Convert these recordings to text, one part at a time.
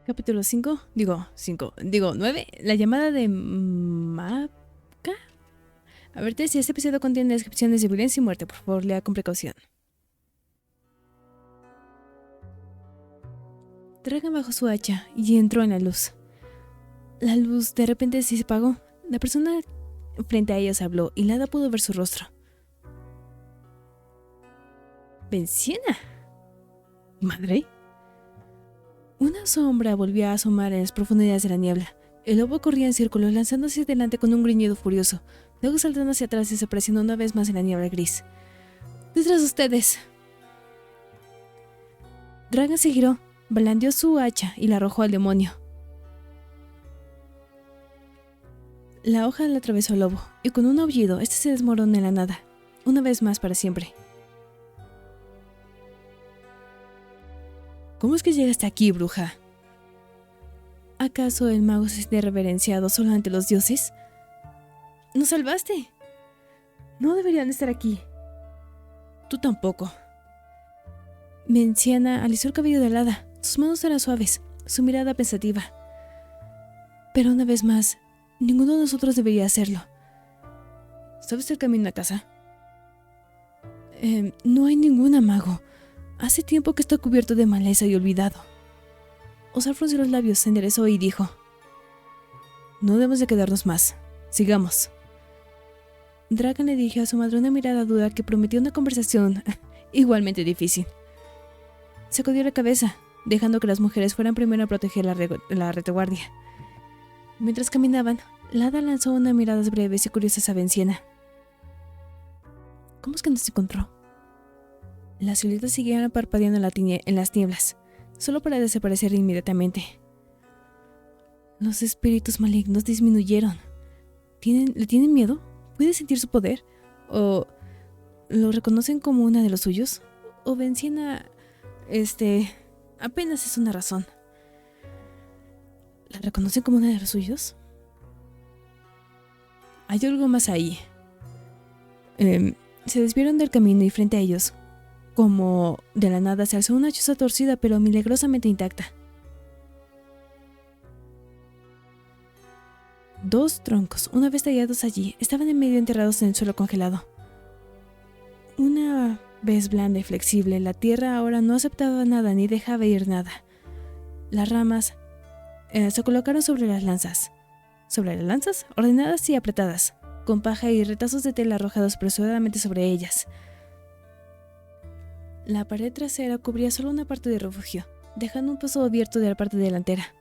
Capítulo 9. La llamada de Maca. Advertencia, este episodio contiene descripciones de violencia y muerte. Por favor, lea con precaución. Dragan bajó su hacha y entró en la luz. La luz de repente se apagó. La persona frente a ellos habló y Lada pudo ver su rostro. ¿Venciana? ¿Madre? Una sombra volvió a asomar en las profundidades de la niebla. El lobo corría en círculos, lanzándose hacia adelante con un gruñido furioso, luego saltando hacia atrás y desapareciendo una vez más en la niebla gris. ¡Detrás de ustedes! Dragan se giró, blandió su hacha y la arrojó al demonio. La hoja le atravesó al lobo, y con un aullido, este se desmoronó en la nada, una vez más para siempre. ¿Cómo es que llegaste aquí, bruja? ¿Acaso el mago se siente reverenciado solo ante los dioses? ¡Nos salvaste! No deberían estar aquí. Tú tampoco. Venciana alisó el cabello de Lada. Sus manos eran suaves, su mirada pensativa. Pero una vez más, ninguno de nosotros debería hacerlo. ¿Sabes el camino a casa? No hay ningún mago. Hace tiempo que está cubierto de maleza y olvidado. Osar frunció los labios, se enderezó y dijo: No debemos de quedarnos más. Sigamos. Dragan le dirigió a su madre una mirada dura que prometió una conversación igualmente difícil. Sacudió la cabeza, dejando que las mujeres fueran primero a proteger la retaguardia. Mientras caminaban, Lada lanzó unas miradas breves y curiosas a Venciana. ¿Cómo es que nos encontró? Las siluetas siguieron parpadeando en las nieblas, solo para desaparecer inmediatamente. Los espíritus malignos disminuyeron. ¿Le tienen miedo? ¿Puede sentir su poder? ¿O lo reconocen como una de los suyos? ¿O Venciana, apenas es una razón? ¿La reconocen como una de los suyos? Hay algo más ahí. Se desviaron del camino y frente a ellos, como de la nada, se alzó una choza torcida pero milagrosamente intacta. 2 troncos, una vez tallados allí, estaban en medio enterrados en el suelo congelado. Una vez blanda y flexible, la tierra ahora no aceptaba nada ni dejaba ir nada. Las ramas se colocaron sobre las lanzas. ¿Sobre las lanzas? Ordenadas y apretadas, con paja y retazos de tela arrojados apresuradamente sobre ellas. La pared trasera cubría solo una parte del refugio, dejando un paso abierto de la parte delantera.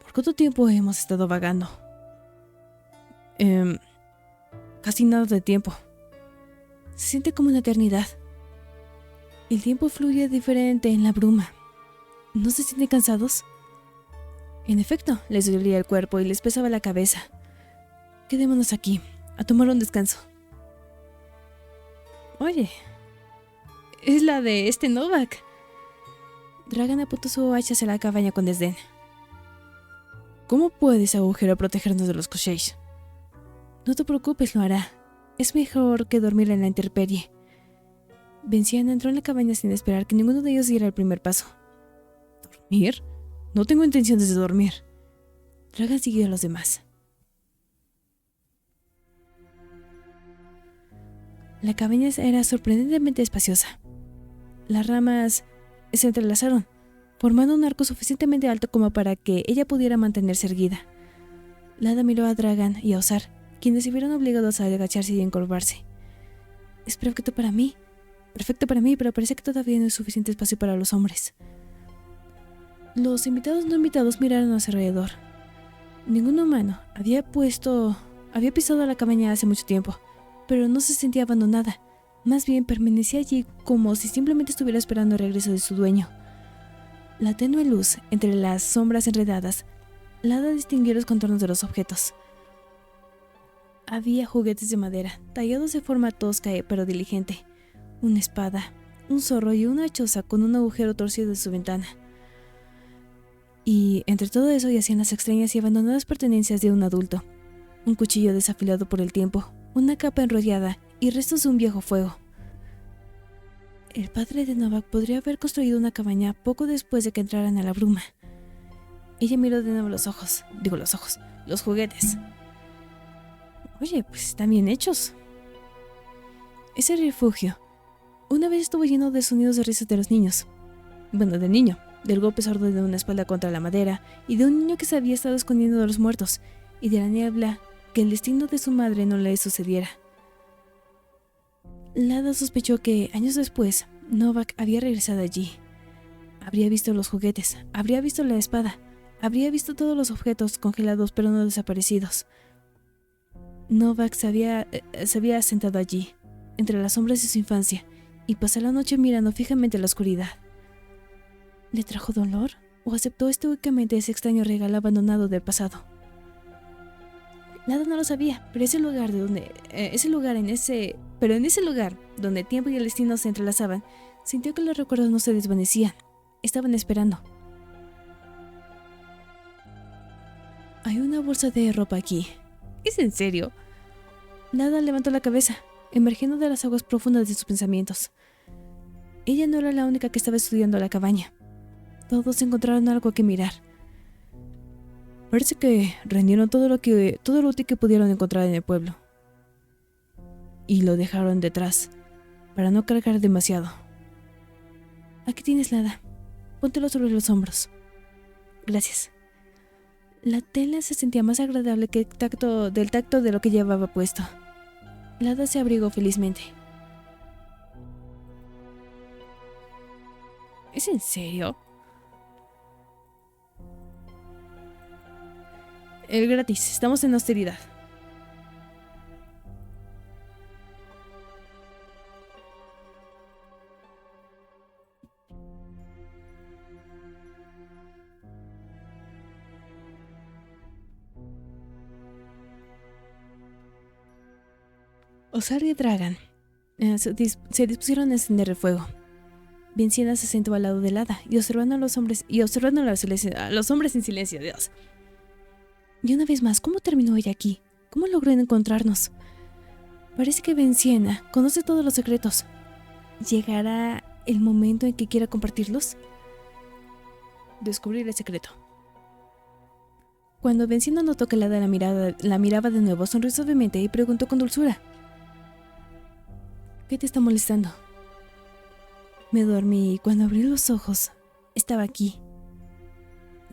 ¿Por cuánto tiempo hemos estado vagando? Casi nada de tiempo. Se siente como una eternidad. El tiempo fluye diferente en la bruma. ¿No se sienten cansados? En efecto, les dolía el cuerpo y les pesaba la cabeza. Quedémonos aquí, a tomar un descanso. Oye, es la de Novak. Dragan apuntó su hacha hacia la cabaña con desdén. ¿Cómo puede ese agujero protegernos de los Kosheish? No te preocupes, lo hará. Es mejor que dormir en la intemperie. Venciana entró en la cabaña sin esperar que ninguno de ellos diera el primer paso. ¿Dormir? No tengo intenciones de dormir. Dragan siguió a los demás. La cabaña era sorprendentemente espaciosa. Las ramas se entrelazaron, formando un arco suficientemente alto como para que ella pudiera mantenerse erguida. Lada miró a Dragan y a Osar, quienes se vieron obligados a agacharse y encorvarse. Es perfecto para mí, pero parece que todavía no hay suficiente espacio para los hombres. Los invitados no invitados miraron a su alrededor. Ningún humano había pisado la cabaña hace mucho tiempo, pero no se sentía abandonada. Más bien permanecía allí como si simplemente estuviera esperando el regreso de su dueño. La tenue luz entre las sombras enredadas, Lada distinguió los contornos de los objetos. Había juguetes de madera, tallados de forma tosca pero diligente, una espada, un zorro y una choza con un agujero torcido en su ventana. Y entre todo eso yacían las extrañas y abandonadas pertenencias de un adulto. Un cuchillo desafilado por el tiempo, una capa enrollada y restos de un viejo fuego. El padre de Novak podría haber construido una cabaña poco después de que entraran a la bruma. Ella miró de nuevo los juguetes. Oye, pues están bien hechos. Ese refugio una vez estuvo lleno de sonidos de risas de los niños. Bueno, del niño, del golpe sordo de una espalda contra la madera, y de un niño que se había estado escondiendo de los muertos, y de la niebla que el destino de su madre no le sucediera. Lada sospechó que, años después, Novak había regresado allí. Habría visto los juguetes, habría visto la espada, habría visto todos los objetos congelados pero no desaparecidos. Novak se había sentado allí, entre las sombras de su infancia, y pasó la noche mirando fijamente a la oscuridad. ¿Le trajo dolor o aceptó estoicamente ese extraño regalo abandonado del pasado? Lada no lo sabía, pero en ese lugar donde el tiempo y el destino se entrelazaban, sintió que los recuerdos no se desvanecían. Estaban esperando. Hay una bolsa de ropa aquí. ¿Es en serio? Lada levantó la cabeza, emergiendo de las aguas profundas de sus pensamientos. Ella no era la única que estaba estudiando la cabaña. Todos encontraron algo que mirar. Parece que rendieron todo lo útil que pudieron encontrar en el pueblo. Y lo dejaron detrás, para no cargar demasiado. Aquí tienes, Lada. Póntelo sobre los hombros. Gracias. La tela se sentía más agradable que del tacto de lo que llevaba puesto. Lada se abrigó felizmente. ¿Es en serio? El gratis, estamos en austeridad. Osar y Dragan se dispusieron a encender el fuego. Vinciana se sentó al lado de Lada y observando a los hombres en silencio. Dios. Y una vez más, ¿cómo terminó ella aquí? ¿Cómo logró encontrarnos? Parece que Vinciana conoce todos los secretos. ¿Llegará el momento en que quiera compartirlos? Descubrir el secreto. Cuando Vinciana notó que Lada la miraba de nuevo, sonrió suavemente y preguntó con dulzura: ¿qué te está molestando? Me dormí y cuando abrí los ojos, estaba aquí.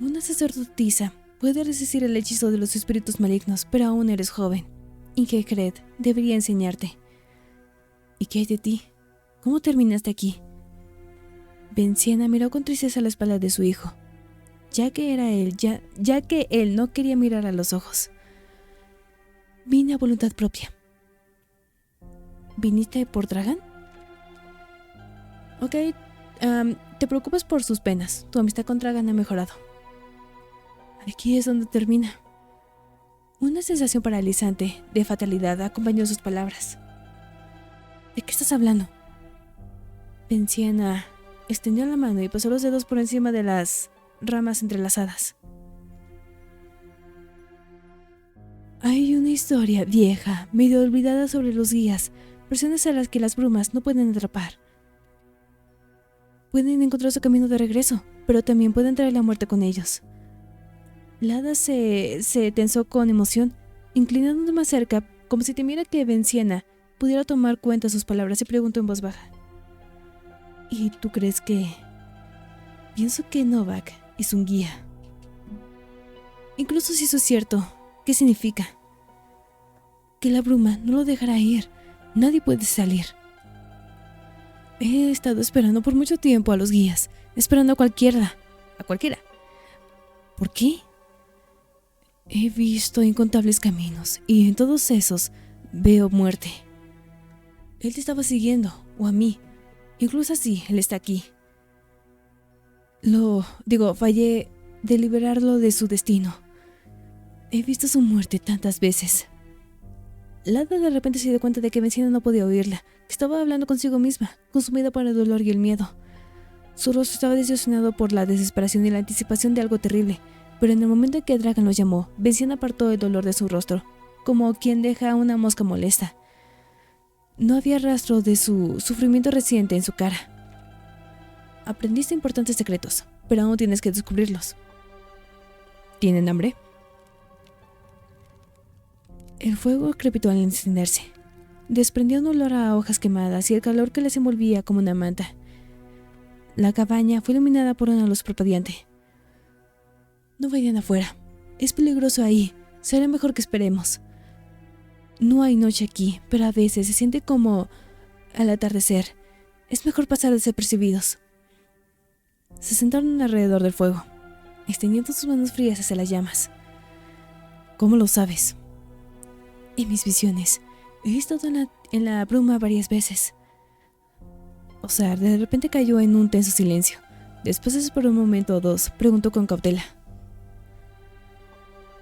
Una sacerdotisa puede resistir el hechizo de los espíritus malignos, pero aún eres joven. Ingegerd debería enseñarte. ¿Y qué hay de ti? ¿Cómo terminaste aquí? Vinciana miró con tristeza la espalda de su hijo, ya que él no quería mirar a los ojos. Vine a voluntad propia. ¿Viniste por Dragan? Ok, te preocupas por sus penas. Tu amistad con Dragan ha mejorado. Aquí es donde termina. Una sensación paralizante de fatalidad acompañó sus palabras. ¿De qué estás hablando? Vinciana extendió la mano y pasó los dedos por encima de las ramas entrelazadas. Hay una historia vieja, medio olvidada sobre los guías, personas a las que las brumas no pueden atrapar. Pueden encontrar su camino de regreso, pero también pueden traer la muerte con ellos. Lada se tensó con emoción, inclinándose más cerca, como si temiera que Vinciana pudiera tomar cuenta de sus palabras, y preguntó en voz baja: ¿y tú crees que...? Pienso que Novak es un guía. Incluso si eso es cierto, ¿qué significa? Que la bruma no lo dejará ir. Nadie puede salir. He estado esperando por mucho tiempo a los guías, esperando a cualquiera. ¿Por qué? He visto incontables caminos y en todos esos veo muerte. Él te estaba siguiendo, o a mí. Incluso así, él está aquí. Fallé de liberarlo de su destino. He visto su muerte tantas veces. Lada de repente se dio cuenta de que Vinciana no podía oírla, que estaba hablando consigo misma, consumida por el dolor y el miedo. Su rostro estaba desilusionado por la desesperación y la anticipación de algo terrible, pero en el momento en que Dragan lo llamó, Vinciana apartó el dolor de su rostro, como quien deja a una mosca molesta. No había rastro de su sufrimiento reciente en su cara. Aprendiste importantes secretos, pero aún tienes que descubrirlos. ¿Tienen hambre? El fuego crepitó al encenderse. Desprendió un olor a hojas quemadas y el calor que les envolvía como una manta. La cabaña fue iluminada por una luz parpadeante. No vayan afuera. Es peligroso ahí. Será mejor que esperemos. No hay noche aquí, pero a veces se siente como al atardecer. Es mejor pasar desapercibidos. Se sentaron alrededor del fuego, extendiendo sus manos frías hacia las llamas. ¿Cómo lo sabes? En mis visiones. He estado en la bruma varias veces. Ozar de repente cayó en un tenso silencio. Después de esperar un momento o dos, preguntó con cautela.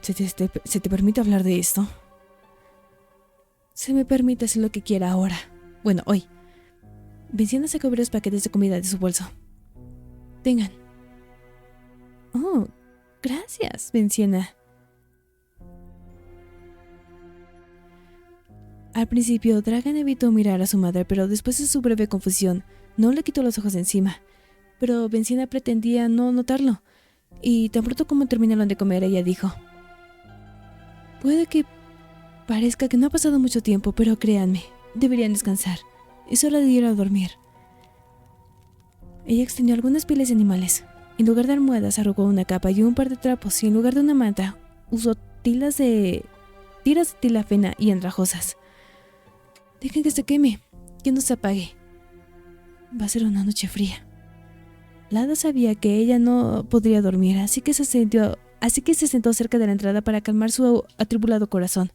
¿Se te permite hablar de esto? Se me permite hacer lo que quiera ahora. Bueno, hoy. Venciana sacó varios paquetes de comida de su bolso. Tengan. Oh, gracias, Venciana. Al principio, Dragan evitó mirar a su madre, pero después de su breve confusión, no le quitó los ojos de encima. Pero Venciana pretendía no notarlo, y tan pronto como terminaron de comer, ella dijo: puede que parezca que no ha pasado mucho tiempo, pero créanme, deberían descansar. Es hora de ir a dormir. Ella extendió algunas pieles de animales. En lugar de almohadas, arrugó una capa y un par de trapos, y en lugar de una manta, usó tiras de tila fina y andrajosas. Dejen que se queme, que no se apague. Va a ser una noche fría. Lada sabía que ella no podría dormir, así que se sentó cerca de la entrada para calmar su atribulado corazón.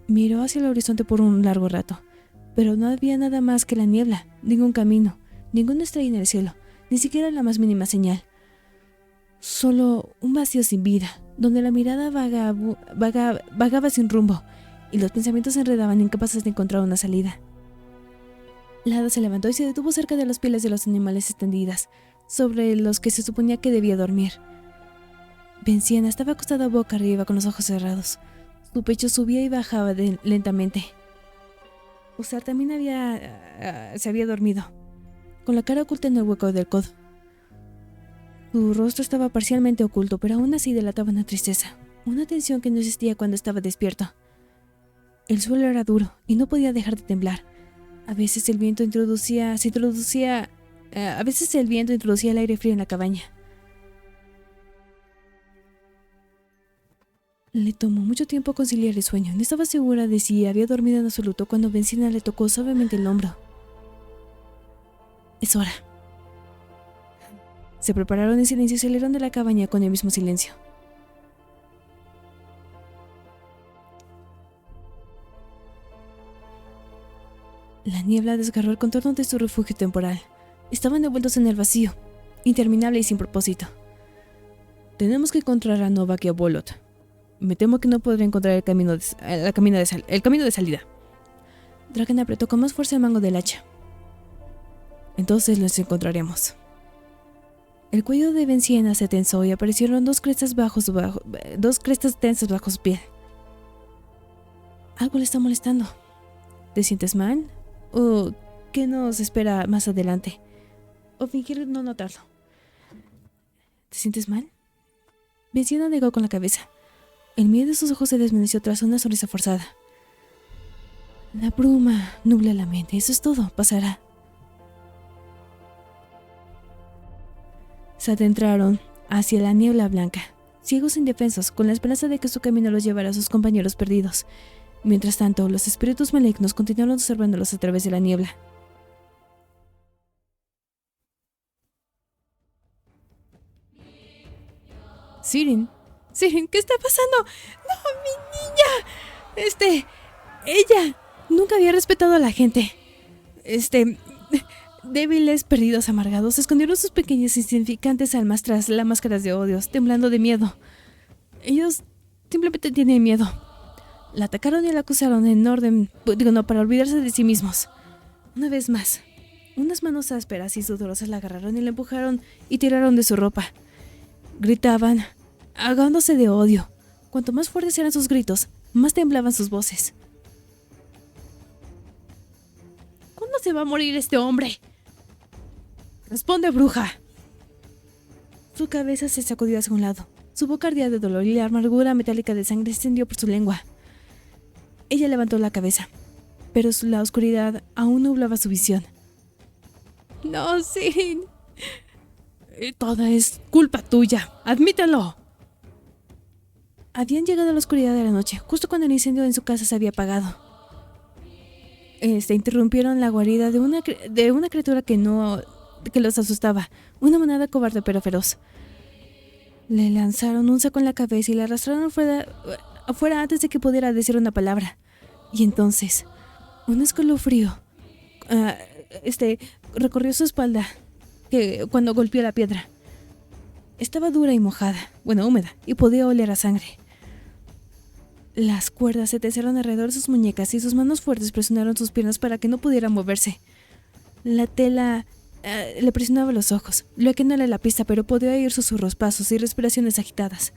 Miró hacia el horizonte por un largo rato, pero no había nada más que la niebla, ningún camino, ninguna estrella en el cielo, ni siquiera la más mínima señal. Solo un vacío sin vida, donde la mirada vagaba sin rumbo, y los pensamientos se enredaban incapaces de encontrar una salida. Lada se levantó y se detuvo cerca de las pieles de los animales extendidas, sobre los que se suponía que debía dormir. Venciana estaba acostada boca arriba con los ojos cerrados. Su pecho subía y bajaba lentamente. Ozar también se había dormido, con la cara oculta en el hueco del codo. Su rostro estaba parcialmente oculto, pero aún así delataba una tristeza, una tensión que no existía cuando estaba despierto. El suelo era duro y no podía dejar de temblar. A veces el viento introducía el aire frío en la cabaña. Le tomó mucho tiempo conciliar el sueño. No estaba segura de si había dormido en absoluto cuando Venciana le tocó suavemente el hombro. Es hora. Se prepararon en silencio y salieron de la cabaña con el mismo silencio. La niebla desgarró el contorno de su refugio temporal. Estaban envueltos en el vacío, interminable y sin propósito. Tenemos que encontrar a Novak y a Bolot. Me temo que no podré encontrar el camino de salida. Dragan apretó con más fuerza el mango del hacha. Entonces los encontraremos. El cuello de Venciana se tensó y aparecieron dos crestas tensas bajo su piel. Algo le está molestando. ¿Te sientes mal? ¿O qué nos espera más adelante? O fingir no notarlo. ¿Te sientes mal? Venciana negó con la cabeza. El miedo de sus ojos se desvaneció tras una sonrisa forzada. La bruma nubla la mente, eso es todo, pasará. Se adentraron hacia la niebla blanca, ciegos e indefensos, con la esperanza de que su camino los llevara a sus compañeros perdidos. Mientras tanto, los espíritus malignos continuaron observándolos a través de la niebla. Sirin, ¿qué está pasando? ¡No, mi niña! Ella nunca había respetado a la gente. Débiles, perdidos, amargados, escondieron sus pequeñas insignificantes almas tras las máscaras de odios, temblando de miedo. Ellos simplemente tienen miedo. La atacaron y la acusaron para olvidarse de sí mismos. Una vez más, unas manos ásperas y sudorosas la agarraron y la empujaron y tiraron de su ropa. Gritaban, ahogándose de odio. Cuanto más fuertes eran sus gritos, más temblaban sus voces. ¿Cuándo se va a morir este hombre? Responde, bruja. Su cabeza se sacudió hacia un lado. Su boca ardía de dolor y la amargura metálica de sangre se extendió por su lengua. Ella levantó la cabeza, pero la oscuridad aún nublaba su visión. No, Sirin. Toda es culpa tuya. Admítelo. Habían llegado a la oscuridad de la noche, justo cuando el incendio en su casa se había apagado. Interrumpieron la guarida de una criatura que los asustaba, una manada cobarde pero feroz. Le lanzaron un saco en la cabeza y la arrastraron afuera antes de que pudiera decir una palabra. Y entonces, un escalofrío recorrió su espalda cuando golpeó la piedra. Estaba dura y mojada, húmeda, y podía oler a sangre. Las cuerdas se tensieron alrededor de sus muñecas y sus manos fuertes presionaron sus piernas para que no pudiera moverse. La tela le presionaba los ojos, lo que no era la pista, pero podía oír susurros, pasos y respiraciones agitadas.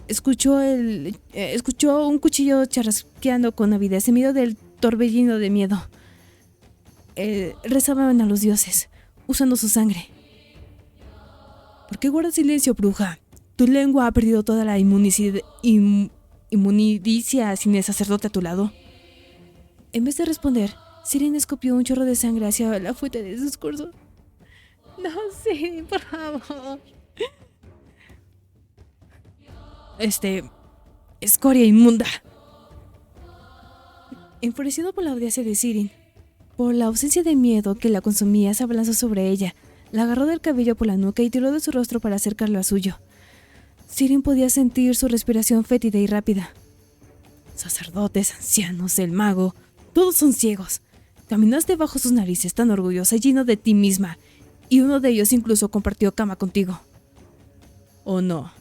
Escuchó un cuchillo charrasqueando con avidez en medio del torbellino de miedo. Rezaban a los dioses, usando su sangre. ¿Por qué guardas silencio, bruja? Tu lengua ha perdido toda la inmunidicia sin el sacerdote a tu lado. En vez de responder, Sirin escupió un chorro de sangre hacia la fuente de su discurso. No, Sirin, por favor. Escoria inmunda. Enfurecido por la audacia de Sirin, por la ausencia de miedo que la consumía, se abalanzó sobre ella, la agarró del cabello por la nuca y tiró de su rostro para acercarlo al suyo. Sirin podía sentir su respiración fétida y rápida. Sacerdotes, ancianos, el mago, todos son ciegos. Caminaste bajo sus narices tan orgullosa y lleno de ti misma, y uno de ellos incluso compartió cama contigo. ¿O no?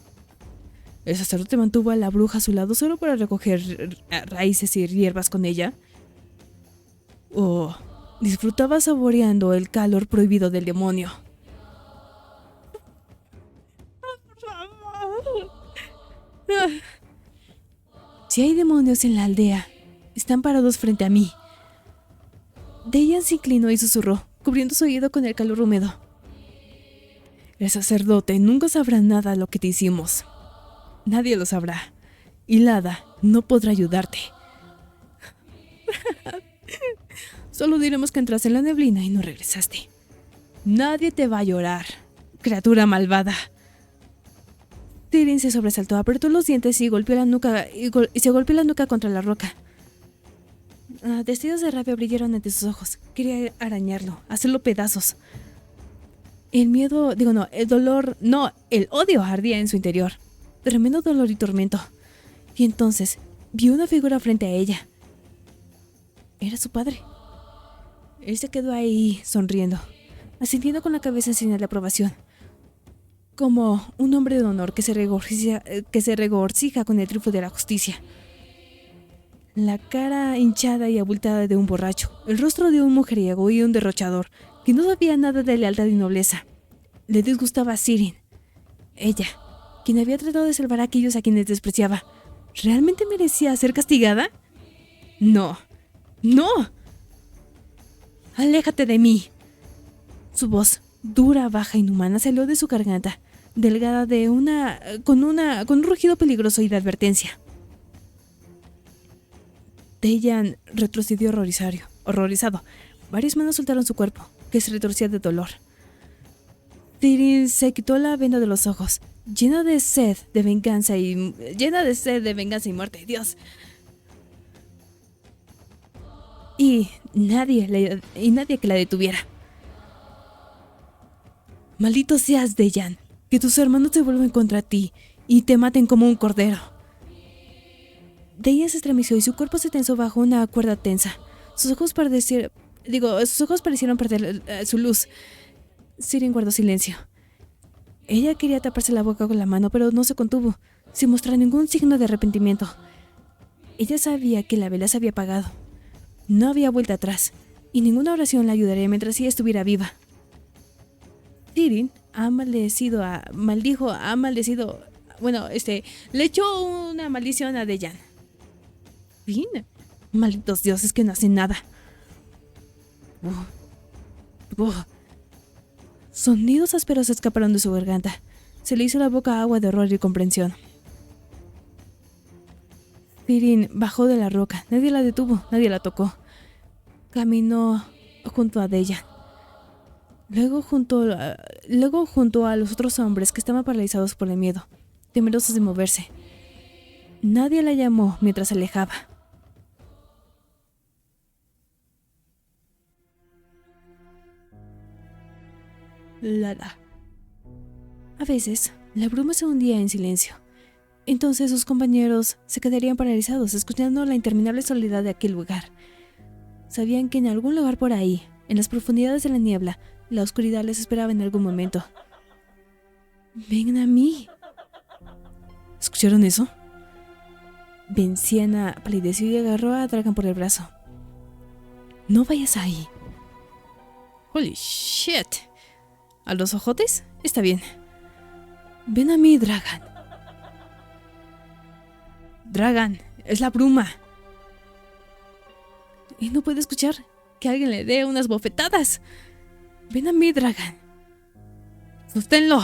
¿El sacerdote mantuvo a la bruja a su lado solo para recoger raíces y hierbas con ella? ¿O disfrutaba saboreando el calor prohibido del demonio? Si hay demonios en la aldea, están parados frente a mí. Dejan se inclinó y susurró, cubriendo su oído con el calor húmedo. El sacerdote nunca sabrá nada de lo que te hicimos. Nadie lo sabrá. Y Lada no podrá ayudarte. Solo diremos que entraste en la neblina y no regresaste. Nadie te va a llorar, criatura malvada. Sirin se sobresaltó, apretó los dientes y golpeó la nuca y se golpeó la nuca contra la roca. Destellos de rabia brillaron ante sus ojos. Quería arañarlo, hacerlo pedazos. El odio ardía en su interior. Tremendo dolor y tormento. Y entonces vio una figura frente a ella. Era su padre. Él se quedó ahí, sonriendo, asintiendo con la cabeza en señal de aprobación, como un hombre de honor que se regocija con el triunfo de la justicia. La cara hinchada y abultada de un borracho, el rostro de un mujeriego y un derrochador que no sabía nada de lealtad y nobleza. Le disgustaba a Sirin. Ella, quien había tratado de salvar a aquellos a quienes despreciaba, ¿realmente merecía ser castigada? No. ¡No! ¡Aléjate de mí! Su voz, dura, baja, inhumana, salió de su garganta, delgada con un rugido peligroso y de advertencia. Dejan retrocedió horrorizado. Varias manos soltaron su cuerpo, que se retorcía de dolor. Sirin se quitó la venda de los ojos, llena de sed de venganza y muerte. Dios. Y nadie que la detuviera. Maldito seas, Dejan, que tus hermanos se vuelvan contra ti y te maten como un cordero. Dejan se estremeció y su cuerpo se tensó bajo una cuerda tensa. Sus ojos parecieron perder su luz. Sirin guardó silencio. Ella quería taparse la boca con la mano, pero no se contuvo, sin mostrar ningún signo de arrepentimiento. Ella sabía que la vela se había apagado. No había vuelta atrás, y ninguna oración la ayudaría mientras ella estuviera viva. Sirin le echó una maldición a Dejan. Fin. Malditos dioses que no hacen nada. Sonidos ásperos escaparon de su garganta. Se le hizo la boca agua de horror y comprensión. Sirin bajó de la roca. Nadie la detuvo, nadie la tocó. Caminó junto a Dejan. Luego junto a los otros hombres que estaban paralizados por el miedo, temerosos de moverse. Nadie la llamó mientras se alejaba. Lala. A veces, la bruma se hundía en silencio. Entonces sus compañeros se quedarían paralizados, escuchando la interminable soledad de aquel lugar. Sabían que en algún lugar por ahí, en las profundidades de la niebla, la oscuridad les esperaba en algún momento. «Ven a mí». ¿Escucharon eso? Venciana palideció y agarró a Dragan por el brazo. «No vayas ahí». «Holy shit. ¿A los ojotes? Está bien. Ven a mí, Dragan». «Dragan, es la bruma». Y no puede escuchar que alguien le dé unas bofetadas. «Ven a mí, Dragan». «Sosténlo».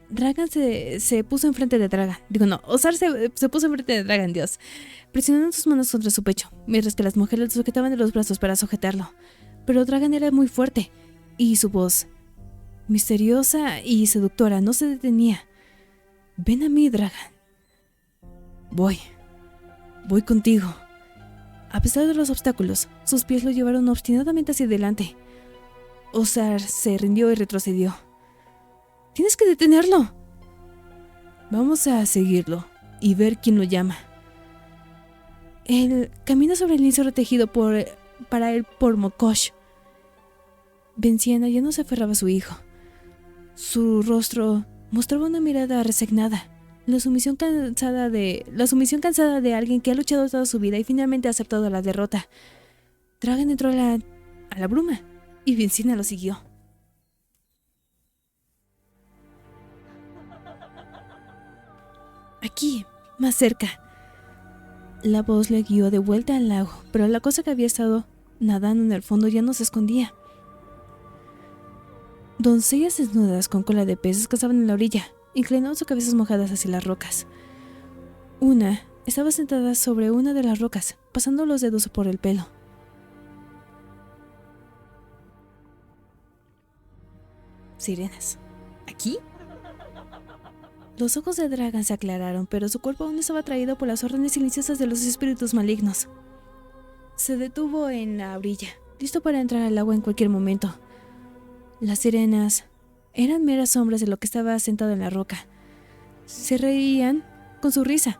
Dragan se puso enfrente de Dragan. Ozar se puso enfrente de Dragan, Dios, presionando sus manos contra su pecho, mientras que las mujeres lo sujetaban de los brazos para sujetarlo. Pero Dragan era muy fuerte, y su voz, misteriosa y seductora, no se detenía. «Ven a mí, Dragan». Voy contigo». A pesar de los obstáculos, sus pies lo llevaron obstinadamente hacia adelante. Ozar se rindió y retrocedió. «Tienes que detenerlo». «Vamos a seguirlo y ver quién lo llama». Él camina sobre el lienzo tejido para él por Mokosh. Venciana ya no se aferraba a su hijo. Su rostro mostraba una mirada resignada, la sumisión cansada de alguien que ha luchado toda su vida y finalmente ha aceptado la derrota. Dragan entró a la bruma y Venciana lo siguió. «Aquí, más cerca». La voz le guió de vuelta al lago, pero la cosa que había estado nadando en el fondo ya no se escondía. Doncellas desnudas con cola de pez descansaban en la orilla, inclinando sus cabezas mojadas hacia las rocas. Una estaba sentada sobre una de las rocas, pasando los dedos por el pelo. «Sirenas. ¿Aquí?» Los ojos de Dragan se aclararon, pero su cuerpo aún estaba atraído por las órdenes silenciosas de los espíritus malignos. Se detuvo en la orilla, listo para entrar al agua en cualquier momento. Las sirenas eran meras sombras de lo que estaba sentado en la roca. Se reían con su risa.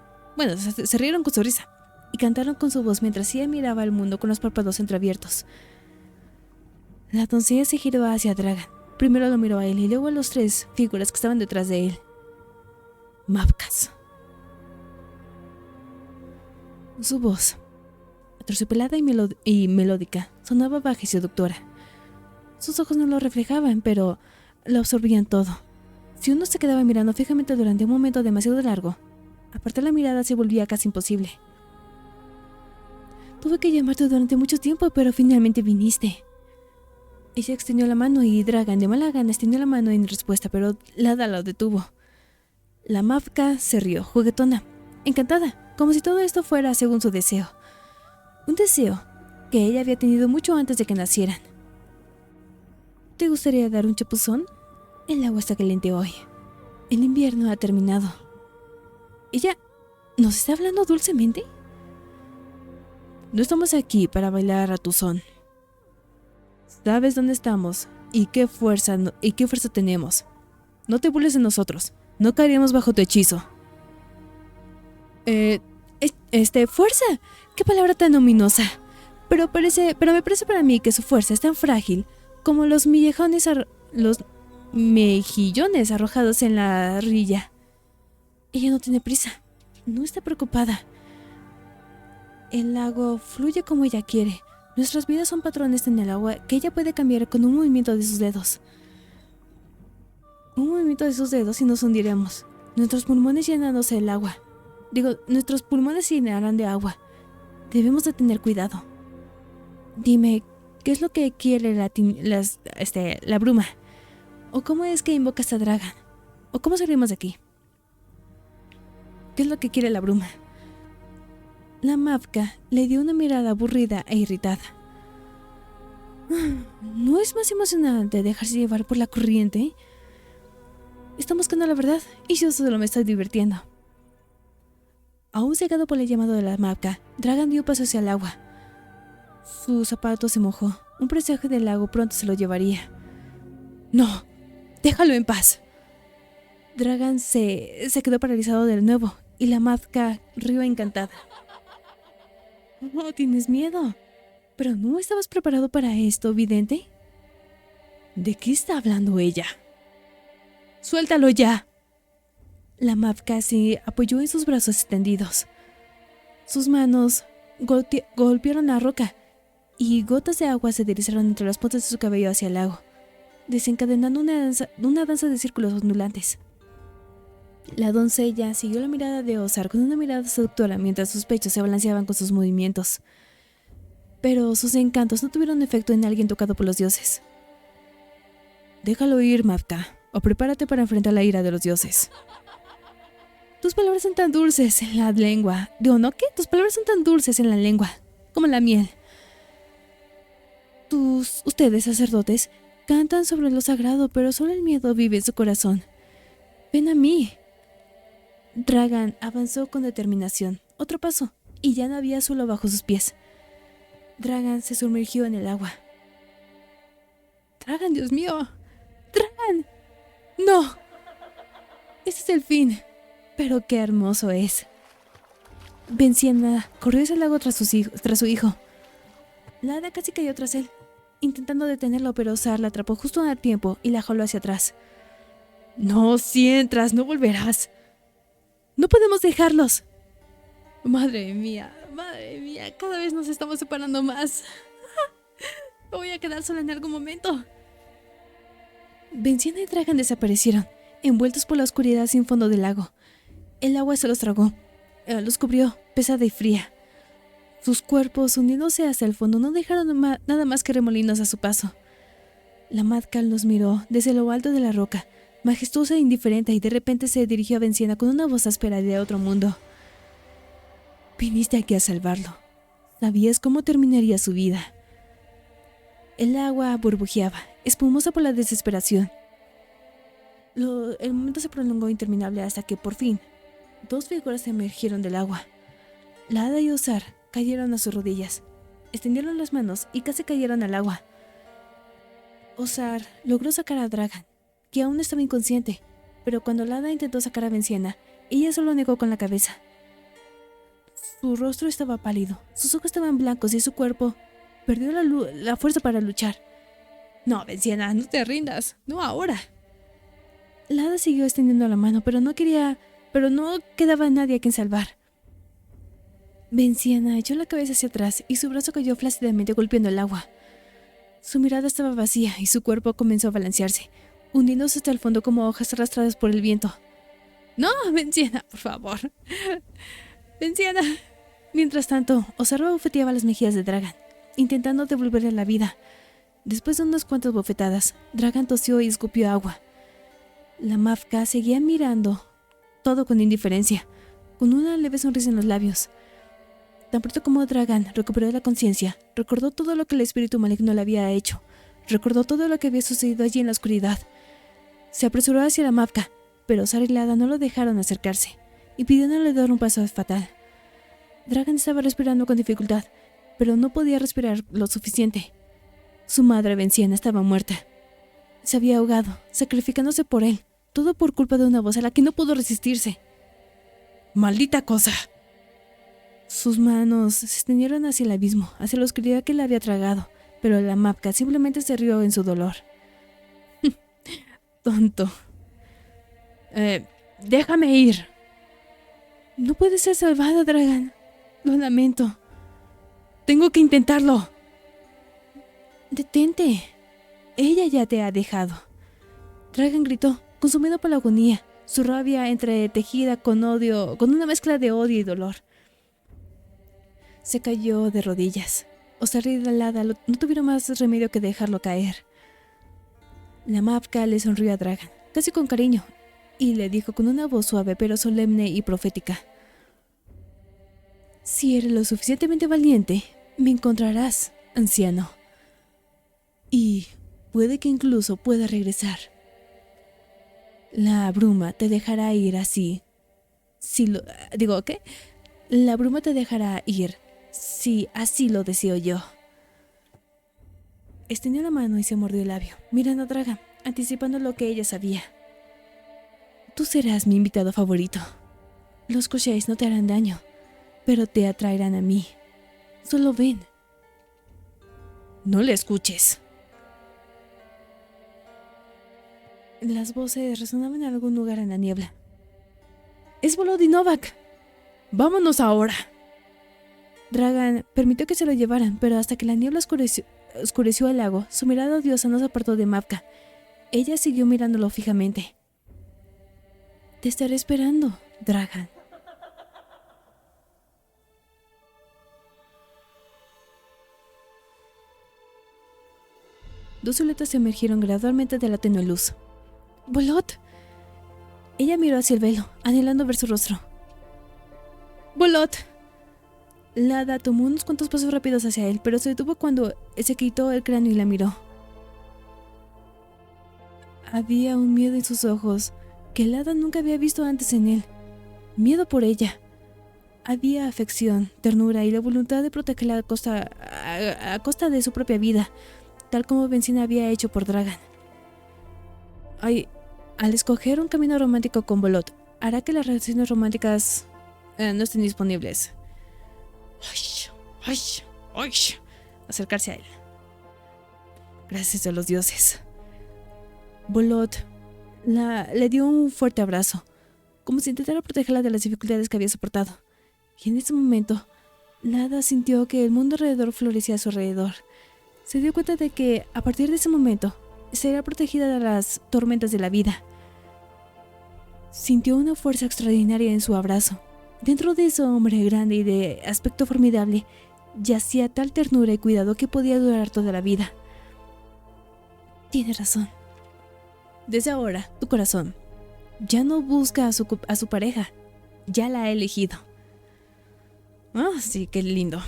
Se rieron con su risa y cantaron con su voz mientras ella miraba al mundo con los párpados entreabiertos. La doncella se giró hacia Dragan. Primero lo miró a él y luego a las tres figuras que estaban detrás de él. Mavkas. Su voz, aterciopelada y melódica, sonaba baja y seductora. Sus ojos no lo reflejaban, pero lo absorbían todo. Si uno se quedaba mirando fijamente durante un momento demasiado largo, apartar la mirada se volvía casi imposible. «Tuve que llamarte durante mucho tiempo, pero finalmente viniste». Ella extendió la mano y Dragan de mala gana extendió la mano en respuesta, pero Lada lo detuvo. La Mavka se rió, juguetona, encantada, como si todo esto fuera según su deseo. Un deseo que ella había tenido mucho antes de que nacieran. «¿Te gustaría dar un chapuzón? El agua está caliente hoy. El invierno ha terminado». ¿Ella nos está hablando dulcemente? «No estamos aquí para bailar a tu son. Sabes dónde estamos y qué fuerza tenemos. No te burles de nosotros. No caeríamos bajo tu hechizo». Fuerza. Qué palabra tan ominosa. Pero me parece para mí que su fuerza es tan frágil como los mejillones arrojados en la rilla. Ella no tiene prisa. No está preocupada. El lago fluye como ella quiere. Nuestras vidas son patrones en el agua que ella puede cambiar con un movimiento de sus dedos. Un movimiento de sus dedos y nos hundiremos. Nuestros pulmones llenándose del agua. Nuestros pulmones se llenarán de agua. Debemos de tener cuidado. Dime, ¿qué es lo que quiere la bruma? ¿O cómo es que invocas a Dragan? ¿O cómo salimos de aquí? ¿Qué es lo que quiere la bruma? La Mavka le dio una mirada aburrida e irritada. ¿No es más emocionante dejarse llevar por la corriente? Están buscando la verdad y yo solo me estoy divirtiendo. Aún cegado por el llamado de la Mavka, Dragan dio paso hacia el agua. Su zapato se mojó. Un presagio del lago pronto se lo llevaría. ¡No! ¡Déjalo en paz! Dragan se quedó paralizado de nuevo y la Mavka rió encantada. «Oh, tienes miedo. ¿Pero no estabas preparado para esto, vidente?» ¿De qué está hablando ella? ¡Suéltalo ya! La Mavka se apoyó en sus brazos extendidos. Sus manos golpearon la roca y gotas de agua se deslizaron entre las puntas de su cabello hacia el lago, desencadenando una danza de círculos ondulantes. La doncella siguió la mirada de Ozar con una mirada seductora mientras sus pechos se balanceaban con sus movimientos. Pero sus encantos no tuvieron efecto en alguien tocado por los dioses. Déjalo ir, Mavka, o prepárate para enfrentar la ira de los dioses. Tus palabras son tan dulces en la lengua. ¿No qué? Tus palabras son tan dulces en la lengua, como la miel. Ustedes, sacerdotes, cantan sobre lo sagrado, pero solo el miedo vive en su corazón. Ven a mí. Dragan avanzó con determinación. Otro paso, y ya no había suelo bajo sus pies. Dragan se sumergió en el agua. ¡Dragan, Dios mío! ¡Dragan! ¡No! Este es el fin. Pero qué hermoso es. Venciana corrió hacia el lago tras su hijo. La hada casi cayó tras él, intentando detenerlo, pero Ozar la atrapó justo a tiempo y la jaló hacia atrás. No, si entras, no volverás. No podemos dejarlos. Madre mía, cada vez nos estamos separando más. Me voy a quedar sola en algún momento. Venciana y Dragan desaparecieron, envueltos por la oscuridad sin fondo del lago. El agua se los tragó, los cubrió, pesada y fría. Sus cuerpos, hundiéndose hacia el fondo, no dejaron nada más que remolinos a su paso. La Mavka los miró desde lo alto de la roca, majestuosa e indiferente, y de repente se dirigió a Venciana con una voz áspera de otro mundo. Viniste aquí a salvarlo. Sabías cómo terminaría su vida. El agua burbujeaba, espumosa por la desesperación. El momento se prolongó interminable hasta que, por fin, dos figuras emergieron del agua. La hada y Ozar cayeron a sus rodillas, extendieron las manos y casi cayeron al agua. Ozar logró sacar a Dragan, que aún estaba inconsciente, pero cuando la hada intentó sacar a Venciana, ella solo negó con la cabeza. Su rostro estaba pálido, sus ojos estaban blancos y su cuerpo perdió la fuerza para luchar. No, Venciana, no te rindas, no ahora. La hada siguió extendiendo la mano, pero no quedaba nadie a quien salvar. Venciana echó la cabeza hacia atrás y su brazo cayó flácidamente golpeando el agua. Su mirada estaba vacía y su cuerpo comenzó a balancearse, hundiéndose hasta el fondo como hojas arrastradas por el viento. ¡No, Venciana, por favor! ¡Venciana! Mientras tanto, Ozar bofeteaba las mejillas de Dragan, intentando devolverle la vida. Después de unas cuantas bofetadas, Dragan tosió y escupió agua. La Mavka seguía mirando todo con indiferencia, con una leve sonrisa en los labios. Tan pronto como Dragan recuperó la conciencia, recordó todo lo que el espíritu maligno le había hecho. Recordó todo lo que había sucedido allí en la oscuridad. Se apresuró hacia la Mavka, pero Ozar y la hada no lo dejaron acercarse, impidiéndole dar un paso fatal. Dragan estaba respirando con dificultad, pero no podía respirar lo suficiente. Su madre Venciana estaba muerta. Se había ahogado, sacrificándose por él, todo por culpa de una voz a la que no pudo resistirse. ¡Maldita cosa! Sus manos se extendieron hacia el abismo, hacia la oscuridad que la había tragado, pero la Mavka simplemente se rió en su dolor. Tonto. Déjame ir. No puedes ser salvada, Dragan. Lo lamento. Tengo que intentarlo. Detente. Ella ya te ha dejado. Dragan gritó, consumido por la agonía, su rabia entretejida con odio, con una mezcla de odio y dolor. Se cayó de rodillas. Ozar y la hada no tuvieron más remedio que dejarlo caer. La Mavka le sonrió a Dragan, casi con cariño, y le dijo con una voz suave pero solemne y profética: «Si eres lo suficientemente valiente, me encontrarás, anciano. Y puede que incluso pueda regresar. La bruma te dejará ir así. ¿Qué? La bruma te dejará ir, si así lo deseo yo». Extendió la mano y se mordió el labio, mirando a Dragan, anticipando lo que ella sabía. «Tú serás mi invitado favorito. Los crochets no te harán daño, pero te atraerán a mí. Solo ven». «No le escuches». Las voces resonaban en algún lugar en la niebla. «Es Volod y Novak. Vámonos ahora». Dragan permitió que se lo llevaran, pero hasta que la niebla oscureció el lago, su mirada odiosa no se apartó de Mavka. Ella siguió mirándolo fijamente. «Te estaré esperando, Dragan». Dos siluetas emergieron gradualmente de la tenue luz. «¡Volod!». Ella miró hacia el velo, anhelando ver su rostro. «¡Volod!». La hada tomó unos cuantos pasos rápidos hacia él, pero se detuvo cuando se quitó el cráneo y la miró. Había un miedo en sus ojos que el hada nunca había visto antes en él. Miedo por ella. Había afección, ternura y la voluntad de protegerla a costa de su propia vida, tal como Benzina había hecho por Dragan. Al escoger un camino romántico con Volod, hará que las relaciones románticas no estén disponibles. Acercarse a él. «Gracias a los dioses». Volod le dio un fuerte abrazo, como si intentara protegerla de las dificultades que había soportado. Y en ese momento, la hada sintió que el mundo alrededor florecía a su alrededor. Se dio cuenta de que, a partir de ese momento, sería protegida de las tormentas de la vida. Sintió una fuerza extraordinaria en su abrazo. Dentro de ese hombre grande y de aspecto formidable, yacía tal ternura y cuidado que podía durar toda la vida. «Tienes razón. Desde ahora, tu corazón ya no busca a su pareja, ya la ha elegido». «Ah, sí, qué lindo».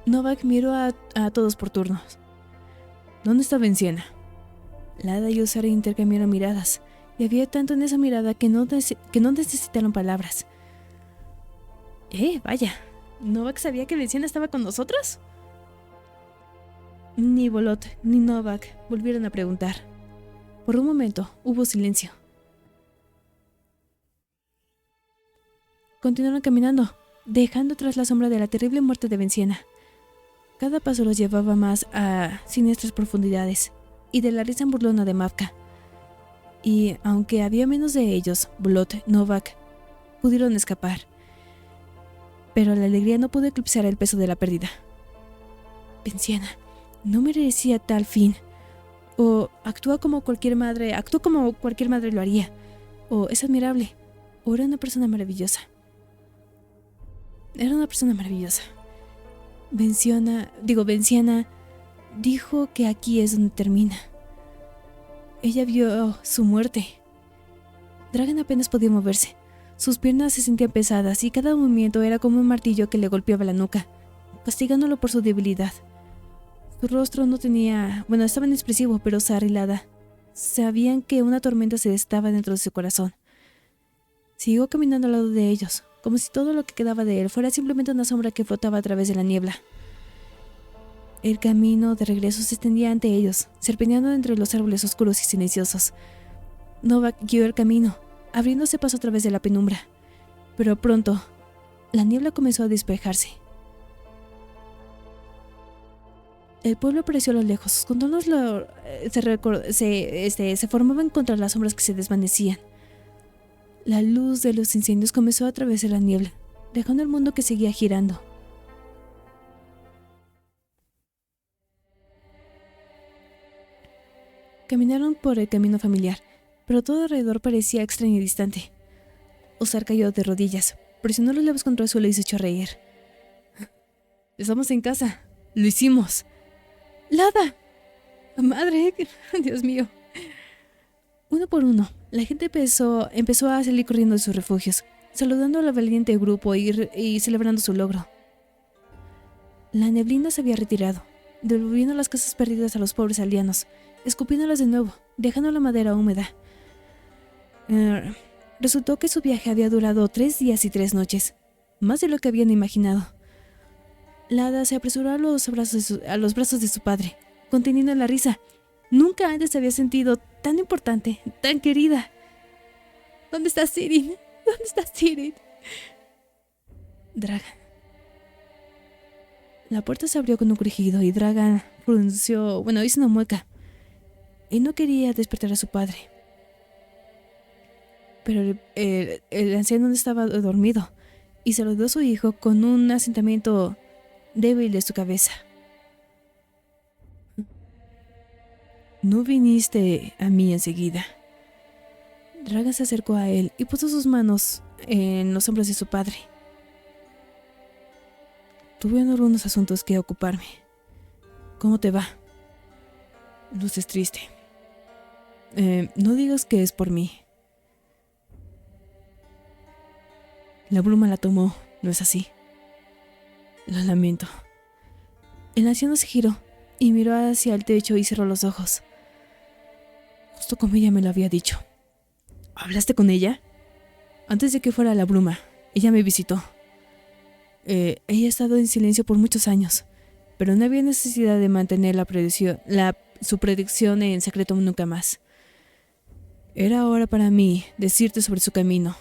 Novak miró a todos por turnos. «¿Dónde está Benzina?». La hada y Usara intercambiaron miradas, y había tanto en esa mirada que no necesitaron palabras. Vaya, ¿Novak sabía que Benzina estaba con nosotros? Ni Volod ni Novak volvieron a preguntar. Por un momento hubo silencio. Continuaron caminando, dejando tras la sombra de la terrible muerte de Benzina. Cada paso los llevaba más a siniestras profundidades y de la risa burlona de Mavka. Y aunque había menos de ellos, Volod, Novak, pudieron escapar. Pero la alegría no pudo eclipsar el peso de la pérdida. Benzina no merecía tal fin. O actuó como cualquier madre lo haría. O es admirable. O era una persona maravillosa. Era una persona maravillosa. Benzina dijo que aquí es donde termina. Ella vio su muerte. Dragan apenas podía moverse. Sus piernas se sentían pesadas y cada movimiento era como un martillo que le golpeaba la nuca, castigándolo por su debilidad. Su rostro estaba inexpresivo, pero Sara y Lada sabían que una tormenta se estaba dentro de su corazón. Siguió caminando al lado de ellos, como si todo lo que quedaba de él fuera simplemente una sombra que flotaba a través de la niebla. El camino de regreso se extendía ante ellos, serpenteando entre los árboles oscuros y silenciosos. Novak guió el camino, abriéndose paso a través de la penumbra. Pero pronto, la niebla comenzó a despejarse. El pueblo apareció a lo lejos. Sus contornos se formaban contra las sombras que se desvanecían. La luz de los incendios comenzó a atravesar la niebla, dejando el mundo que seguía girando. Caminaron por el camino familiar, pero todo alrededor parecía extraño y distante. Osar cayó de rodillas, presionó los labios contra el suelo y se echó a reír. «Estamos en casa. Lo hicimos». «¡Lada! ¡Madre! Dios mío!». Uno por uno, la gente empezó a salir corriendo de sus refugios, saludando al valiente grupo y celebrando su logro. La neblina se había retirado, devolviendo las casas perdidas a los pobres aldeanos, escupiéndolas de nuevo, dejando la madera húmeda. Resultó que su viaje había durado 3 días y 3 noches, más de lo que habían imaginado. La hada se apresuró a los brazos de su padre, conteniendo la risa. Nunca antes se había sentido tan importante, tan querida. ¿Dónde está Sirin? ¿Dónde está Sirin? Dragan. La puerta se abrió con un crujido y Dragan hizo una mueca. Él no quería despertar a su padre. Pero el anciano estaba dormido y saludó a su hijo con un asentamiento débil de su cabeza. No viniste a mí enseguida. Dragan se acercó a él y puso sus manos en los hombros de su padre. Tuve algunos asuntos que ocuparme. ¿Cómo te va? Luces triste. No digas que es por mí. La bruma la tomó, ¿no es así? Lo lamento. El anciano se giró y miró hacia el techo y cerró los ojos. Justo como ella me lo había dicho. ¿Hablaste con ella? Antes de que fuera la bruma, ella me visitó. Ella ha estado en silencio por muchos años, pero no había necesidad de mantener su predicción en secreto nunca más. Era hora para mí decirte sobre su camino.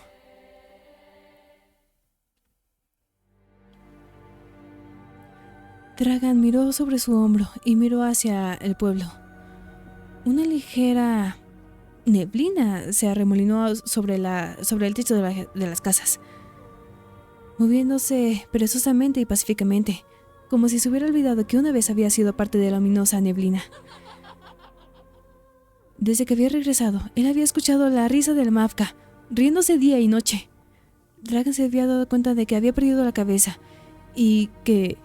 Dragan miró sobre su hombro y miró hacia el pueblo. Una ligera neblina se arremolinó sobre el techo de las casas, moviéndose perezosamente y pacíficamente, como si se hubiera olvidado que una vez había sido parte de la ominosa neblina. Desde que había regresado, él había escuchado la risa del Mavka, riéndose día y noche. Dragan se había dado cuenta de que había perdido la cabeza y que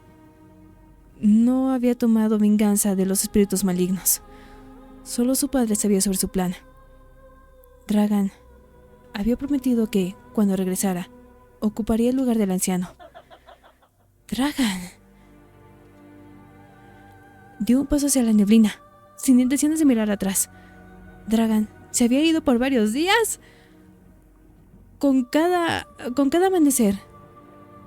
no había tomado venganza de los espíritus malignos. Solo su padre sabía sobre su plan. Dragan había prometido que, cuando regresara, ocuparía el lugar del anciano. Dragan dio un paso hacia la neblina, sin intenciones de mirar atrás. Dragan se había ido por varios días. Con cada amanecer,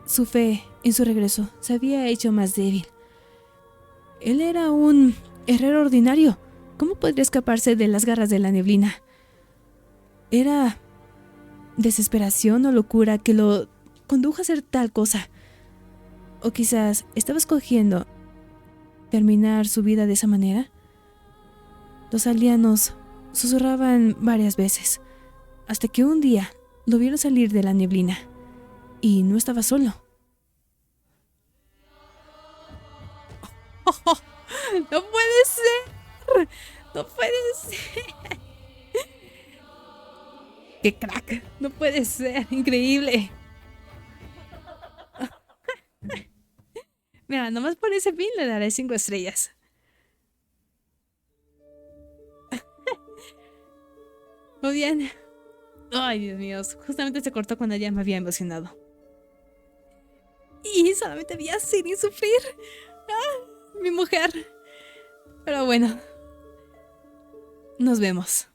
su fe en su regreso se había hecho más débil. Él era un herrero ordinario. ¿Cómo podría escaparse de las garras de la neblina? Era desesperación o locura que lo condujo a hacer tal cosa. O quizás estaba escogiendo terminar su vida de esa manera. Los aldeanos susurraban varias veces, hasta que un día lo vieron salir de la neblina, y no estaba solo. ¡Oh! ¡No puede ser! ¡No puede ser! ¡Qué crack! ¡No puede ser! ¡Increíble! Mira, nomás por ese fin le daré 5 estrellas. Muy bien. Ay, Dios mío, justamente se cortó cuando ya me había emocionado. Y solamente vi a Sirin sufrir. ¡Ah! Mi mujer. Pero bueno, nos vemos.